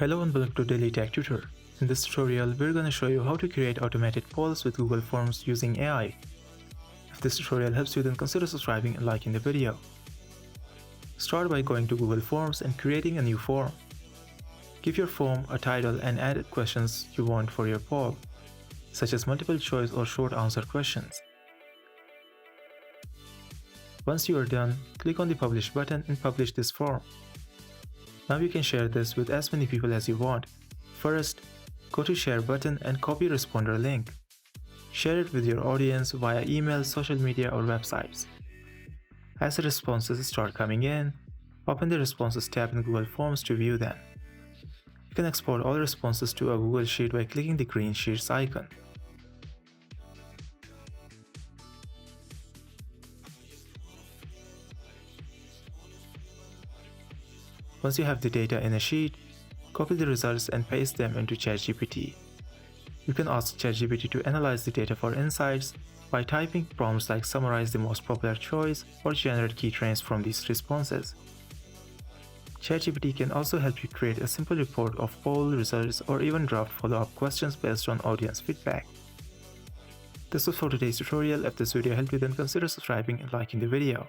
Hello and welcome to Daily Tech Tutor. In this tutorial, we're going to show you how to create automated polls with Google Forms using AI. If this tutorial helps you, then consider subscribing and liking the video. Start by going to Google Forms and creating a new form. Give your form a title and add questions you want for your poll, such as multiple choice or short answer questions. Once you are done, click on the Publish button and publish this form. Now you can share this with as many people as you want. First, go to Share button and copy responder link. Share it with your audience via email, social media, or websites. As the responses start coming in, open the Responses tab in Google Forms to view them. You can export all responses to a Google Sheet by clicking the green Sheets icon. Once you have the data in a sheet, copy the results and paste them into ChatGPT. You can ask ChatGPT to analyze the data for insights by typing prompts like summarize the most popular choice or generate key trends from these responses. ChatGPT can also help you create a simple report of poll results or even draft follow-up questions based on audience feedback. This was for today's tutorial. If this video helped you, then consider subscribing and liking the video.